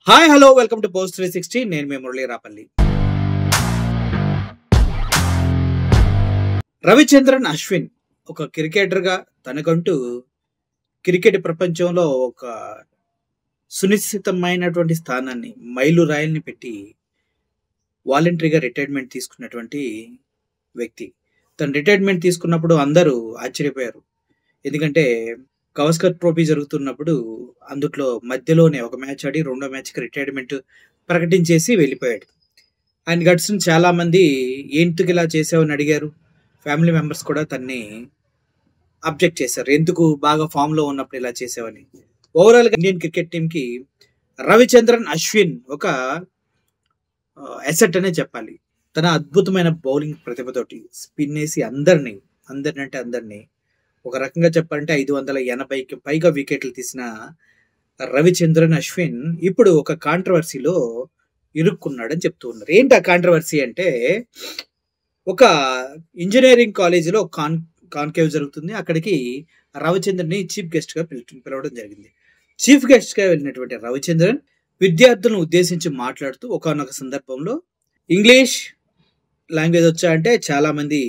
Hi hello welcome to post 360. నేను మీ మురళీ రాపల్లి. రవిచంద్రన్ అశ్విన్ ఒక క్రికెటర్గా తనకంటూ క్రికెట్ ప్రపంచంలో ఒక సునిశ్చితమైనటువంటి స్థానాన్ని మైలురాయిల్ని పెట్టి వాలంటరీగా రిటైర్మెంట్ తీసుకున్నటువంటి వ్యక్తి. తను రిటైర్మెంట్ తీసుకున్నప్పుడు అందరూ ఆశ్చర్యపోయారు. ఎందుకంటే గవస్కర్ ట్రోఫీ జరుగుతున్నప్పుడు అందుట్లో మధ్యలోనే ఒక మ్యాచ్ ఆడి రెండో మ్యాచ్కి రిటైర్మెంట్ ప్రకటించేసి వెళ్ళిపోయాడు. ఆయన గట్స్ని చాలామంది ఎందుకు ఇలా చేసావని అడిగారు. ఫ్యామిలీ మెంబర్స్ కూడా తన్ని అబ్జెక్ట్ చేశారు, ఎందుకు బాగా ఫామ్లో ఉన్నప్పుడు ఇలా చేసావని. ఓవరాల్గా ఇండియన్ క్రికెట్ టీంకి రవిచంద్రన్ అశ్విన్ ఒక అసెట్ అనే చెప్పాలి. తన అద్భుతమైన బౌలింగ్ ప్రతిభతోటి స్పిన్ వేసి అందరినీ ఒక రకంగా చెప్పాలంటే 580కి పైగా వికెట్లు తీసిన రవిచంద్రన్ అశ్విన్ ఇప్పుడు ఒక కాంట్రవర్సీలో ఇరుక్కున్నాడని చెప్తూ ఉన్నారు. ఏంటి ఆ కాంట్రవర్సీ అంటే, ఒక ఇంజనీరింగ్ కాలేజీలో కాన్కేవ్ జరుగుతుంది. అక్కడికి రవిచంద్రన్ని చీఫ్ గెస్ట్గా పిలవడం జరిగింది. చీఫ్ గెస్ట్గా వెళ్ళినటువంటి రవిచంద్రన్ విద్యార్థులను ఉద్దేశించి మాట్లాడుతూ ఒకానొక సందర్భంలో ఇంగ్లీష్ లాంగ్వేజ్ వచ్చా అంటే చాలామంది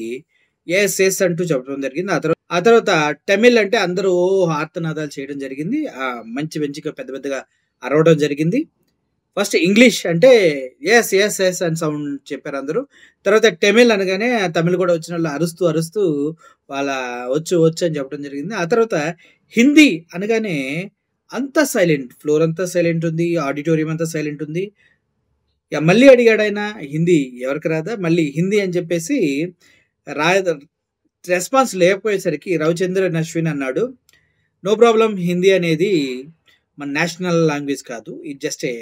ఎస్ ఎస్ అంటూ చెప్పడం జరిగింది. ఆ తర్వాత తమిళ్ అంటే అందరూ ఆర్తనాదాలు చేయడం జరిగింది. మంచిగా పెద్దగా అరవడం జరిగింది. ఫస్ట్ ఇంగ్లీష్ అంటే ఎస్ ఎస్ ఎస్ అని సౌండ్ చెప్పారు అందరూ. తర్వాత తమిళ్ అనగానే తమిళ్ కూడా వచ్చిన వాళ్ళు అరుస్తూ వాళ్ళ వచ్చు అని చెప్పడం జరిగింది. ఆ తర్వాత హిందీ అనగానే అంతా సైలెంట్, ఫ్లోర్ అంతా సైలెంట్ ఉంది, ఆడిటోరియం అంతా సైలెంట్ ఉంది. మళ్ళీ అడిగాడు ఆయన, హిందీ ఎవరికి రాదా, మళ్ళీ హిందీ అని చెప్పేసి రెస్పాన్స్ లేకపోయేసరికి రవిచంద్రన్ అశ్విన్ అన్నాడు, నో ప్రాబ్లం, హిందీ అనేది మన నేషనల్ లాంగ్వేజ్ కాదు, ఇది జస్ట్ ఏ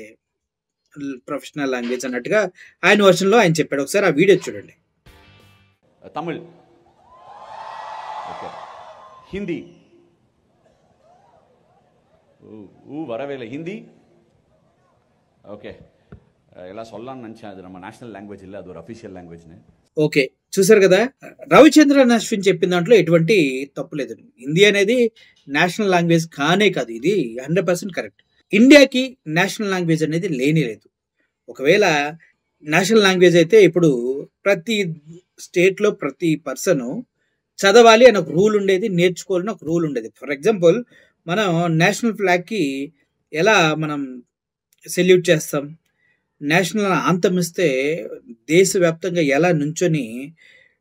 ప్రొఫెషనల్ లాంగ్వేజ్ అన్నట్టుగా ఆయన వర్షన్లో ఆయన చెప్పాడు. ఒకసారి ఆ వీడియో చూడండి. తమిళ్, హిందీ வரவேல ஹிந்தி ஓகே எல்லாம் சொல்லலாம்னு நினச்சேன். அது நம்ம நேஷனல் లాంగ్వేజ్ இல்லை, అది ఒక అఫీషియల్ లాంగ్వేజ్నే. ఓకే, చూసారు కదా, రవిచంద్రన్ అశ్విన్ చెప్పిన దాంట్లో ఎటువంటి తప్పు లేదు. హిందీ అనేది నేషనల్ లాంగ్వేజ్ కానే కాదు, ఇది 100% కరెక్ట్. ఇండియాకి నేషనల్ లాంగ్వేజ్ అనేది లేదు. ఒకవేళ నేషనల్ లాంగ్వేజ్ అయితే ఇప్పుడు ప్రతి స్టేట్లో ప్రతి పర్సన్ చదవాలి అని ఒక రూల్ ఉండేది, నేర్చుకోవాలని ఒక రూల్ ఉండేది. ఫర్ ఎగ్జాంపుల్, మనం నేషనల్ ఫ్లాగ్కి ఎలా మనం సెల్యూట్ చేస్తాం, నేషనల్ ఆంథమ్ ఇస్తే దేశవ్యాప్తంగా ఎలా నుంచొని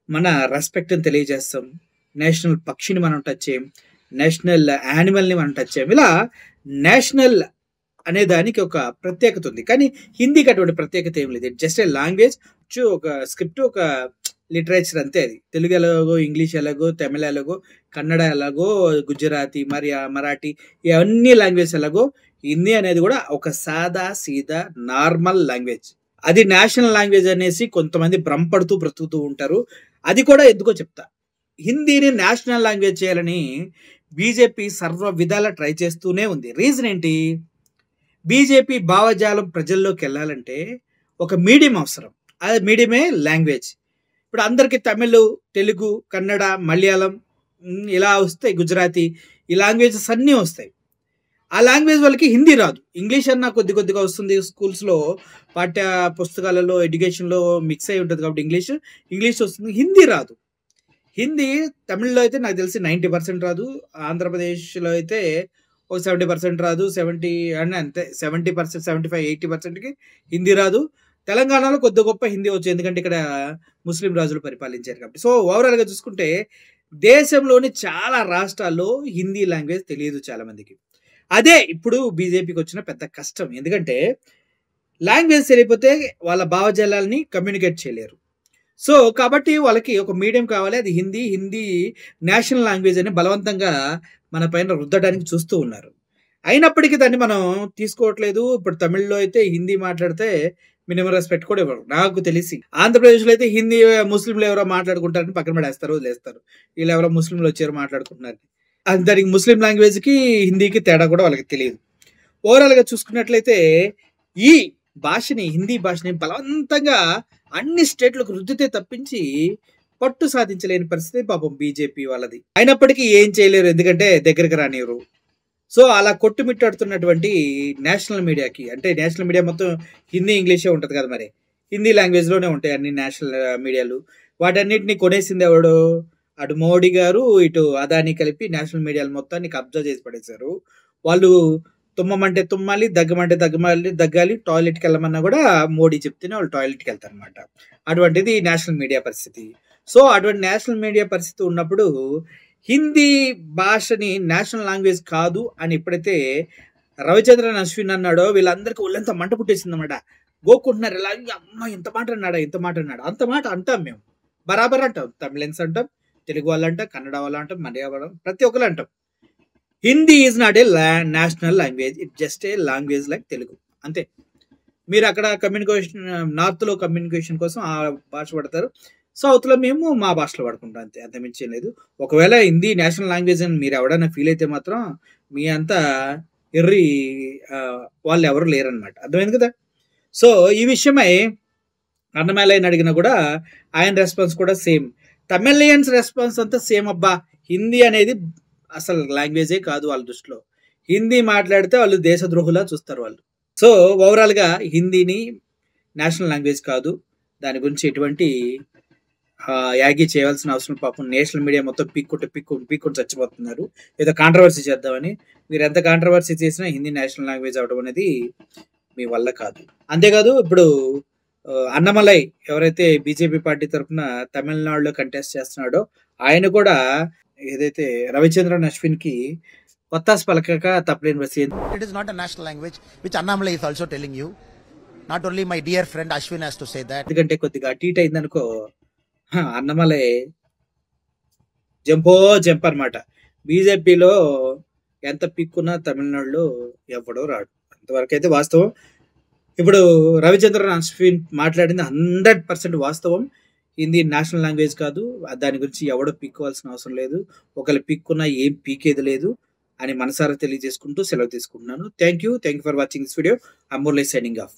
మన రెస్పెక్ట్ని తెలియజేస్తాం, నేషనల్ పక్షిని మనం టచ్ చేయం, నేషనల్ యానిమల్ని మనం టచ్ చేయం. ఇలా నేషనల్ అనే దానికి ఒక ప్రత్యేకత ఉంది. కానీ హిందీకి అటువంటి ప్రత్యేకత ఏం లేదు. జస్ట్ ఏ లాంగ్వేజ్, ఒక స్క్రిప్ట్, ఒక లిటరేచర్ అంతే. అది తెలుగు ఎలాగో, ఇంగ్లీష్ ఎలాగో, తమిళ ఎలాగో, కన్నడ ఎలాగో, గుజరాతీ, మరాఠీ, ఇవన్నీ లాంగ్వేజ్ ఎలాగో, హిందీ అనేది కూడా ఒక సాదా సీదా నార్మల్ లాంగ్వేజ్. అది నేషనల్ లాంగ్వేజ్ అనేసి కొంతమంది భ్రమపడుతూ బ్రతుకుతూ ఉంటారు. అది కూడా ఎందుకో చెప్తా. హిందీని నేషనల్ లాంగ్వేజ్ చేయాలని బీజేపీ సర్వ విధాల ట్రై చేస్తూనే ఉంది. రీజన్ ఏంటి? బీజేపీ భావజాలం ప్రజల్లోకి వెళ్ళాలంటే ఒక మీడియం అవసరం. అది మీడియమే లాంగ్వేజ్. ఇప్పుడు అందరికీ తమిళ్, తెలుగు, కన్నడ, మలయాళం ఇలా వస్తాయి, గుజరాతీ, ఈ లాంగ్వేజెస్ అన్నీ వస్తాయి. ఆ లాంగ్వేజ్ వాళ్ళకి హిందీ రాదు. ఇంగ్లీష్ అన్న కొద్దిగా వస్తుంది, స్కూల్స్లో పాఠ్య పుస్తకాలలో ఎడ్యుకేషన్లో మిక్స్ అయి ఉంటుంది కాబట్టి ఇంగ్లీష్ వస్తుంది, హిందీ రాదు. హిందీ తమిళ్లో అయితే నాకు తెలిసి 90% రాదు, ఆంధ్రప్రదేశ్లో అయితే ఒక 70% రాదు, 70 అని అంతే, 70%, 75-80%కి హిందీ రాదు. తెలంగాణలో కొద్ది గొప్ప హిందీ వచ్చు, ఎందుకంటే ఇక్కడ ముస్లిం రాజులు పరిపాలించారు కాబట్టి. సో ఓవరాల్గా చూసుకుంటే దేశంలోని చాలా రాష్ట్రాల్లో హిందీ లాంగ్వేజ్ తెలియదు చాలామందికి. అదే ఇప్పుడు బీజేపీకి వచ్చిన పెద్ద కష్టం. ఎందుకంటే లాంగ్వేజ్ తెలియకపోతే వాళ్ళ భావజాలాల్ని కమ్యూనికేట్ చేయలేరు. సో కాబట్టి వాళ్ళకి ఒక మీడియం కావాలి, అది హిందీ నేషనల్ లాంగ్వేజ్ అని బలవంతంగా మన పైన రుద్దడానికి చూస్తూ ఉన్నారు. అయినప్పటికీ దాన్ని మనం తీసుకోవట్లేదు. ఇప్పుడు తమిళ్లో అయితే హిందీ మాట్లాడితే మినిమం రెస్పెక్ట్ కూడా ఇవ్వరు. నాకు తెలిసి ఆంధ్రప్రదేశ్లో అయితే హిందీ ముస్లింలు ఎవరో మాట్లాడుకుంటారని పక్కన పడేస్తారు, వదిలేస్తారు. వీళ్ళు ఎవరో ముస్లింలు వచ్చారు మాట్లాడుకుంటున్నారు. దానికి ముస్లిం లాంగ్వేజ్కి హిందీకి తేడా కూడా వాళ్ళకి తెలియదు. ఓవరాల్గా చూసుకున్నట్లయితే ఈ భాషని, హిందీ భాషని బలవంతంగా అన్ని స్టేట్లకు రుద్దితే తప్పించి పట్టు సాధించలేని పరిస్థితి పాపం బీజేపీ వాళ్ళది. అయినప్పటికీ ఏం చేయలేరు, ఎందుకంటే దగ్గరికి రానివ్వరు. సో అలా కొట్టుమిట్టాడుతున్నటువంటి నేషనల్ మీడియాకి, అంటే నేషనల్ మీడియా మొత్తం హిందీ ఇంగ్లీషే ఉంటుంది కదా, మరి హిందీ లాంగ్వేజ్లోనే ఉంటాయి అన్ని నేషనల్ మీడియాలు. వాటన్నిటిని కొనేసింది ఎవడు? అటు మోడీ గారు, ఇటు అదానీ కలిపి నేషనల్ మీడియాలు మొత్తాన్ని కబ్జా చేసి పడేశారు. వాళ్ళు తుమ్మమంటే తుమ్మాలి, దగ్గమంటే దగ్గాలి, టాయిలెట్కి వెళ్ళమన్నా కూడా మోడీ చెప్తేనే వాళ్ళు టాయిలెట్కి వెళ్తారు అనమాట. అటువంటిది నేషనల్ మీడియా పరిస్థితి. సో అటువంటి నేషనల్ మీడియా పరిస్థితి ఉన్నప్పుడు హిందీ భాషని నేషనల్ లాంగ్వేజ్ కాదు అని ఎప్పుడైతే రవిచంద్రన్ అశ్విన్ అన్నాడో, వీళ్ళందరికీ ఒళ్ళంతా మంట పుట్టేసింది అనమాట. గోక్కుంటున్నారు ఇలా, అమ్మ ఇంత మాట అన్నాడా, ఇంత మాట అన్నాడు. అంత మాట అంటాం మేము, బరాబర్ అంటాం. తమిళన్స్ అంటాం, తెలుగు వాళ్ళు అంటాం, కన్నడ వాళ్ళు అంటాం, మలయాళం, ప్రతి ఒక్కరు అంటాం. Hindi is not a national language, it just a language like Telugu, అంతే. మీరు అక్కడ కమ్యూనికేషన్, నార్త్లో కమ్యూనికేషన్ కోసం ఆ భాష పడతారు, సౌత్లో మేము మా భాషలో పడుకుంటాం, అంతే, అంత మించి లేదు. ఒకవేళ హిందీ నేషనల్ లాంగ్వేజ్ అని మీరు ఎవడైనా ఫీల్ అయితే మాత్రం మీ అంతా ఎర్రి వాళ్ళు ఎవరు లేరనమాట, అర్థమైంది కదా. సో ఈ విషయమై అన్నమలైన అడిగినా కూడా ఆయన రెస్పాన్స్ కూడా సేమ్. తమిళియన్స్ రెస్పాన్స్ అంతా సేమ్. అబ్బా హిందీ అనేది అసలు లాంగ్వేజే కాదు వాళ్ళ దృష్టిలో, హిందీ మాట్లాడితే వాళ్ళు దేశద్రోహులా చూస్తారు వాళ్ళు. సో ఓవరాల్గా హిందీని నేషనల్ లాంగ్వేజ్ కాదు, దాని గురించి ఎటువంటి యాగి చేయాల్సిన అవసరం, పాపం నేషనల్ మీడియా మొత్తం పీక్కుంటూ చచ్చిపోతున్నారు ఏదో కాంట్రవర్సీ చేద్దామని. మీరు ఎంత కాంట్రవర్సీ చేసినా హిందీ నేషనల్ లాంగ్వేజ్ అవడం అనేది మీ వల్ల కాదు. అంతేకాదు ఇప్పుడు అన్నమలై ఎవరైతే బీజేపీ పార్టీ తరఫున తమిళనాడులో కంటెస్ట్ చేస్తున్నాడో ఆయన కూడా ఏదైతే రవిచంద్రన్ అశ్విన్ కి వత్తాస్ పలకక తప్పలేని పరిస్థితి. It is not a national language, which Annamalai is also telling you. Not only my dear friend Ashwin has to say that. ఎందుకంటే కొద్దిగా అటు ఇటు అయిందనుకో, అన్నమలై జంప్ అనమాట. బీజేపీలో ఎంత పిక్కున్నా తమిళనాడులో ఎవడో రాడు, అంతవరకు అయితే వాస్తవం. ఇప్పుడు రవిచంద్రన్ అశ్విన్ మాట్లాడింది 100% వాస్తవం. హిందీ నేషనల్ లాంగ్వేజ్ కాదు, దాని గురించి ఎవడో పీక్కోవాల్సిన అవసరం లేదు, ఒకళ్ళు పీక్కున్నా ఏం పీకేది లేదు అని మనసారా తెలియజేసుకుంటూ సెలవు తీసుకుంటున్నాను. Thank you for watching this video. I am Murali signing off.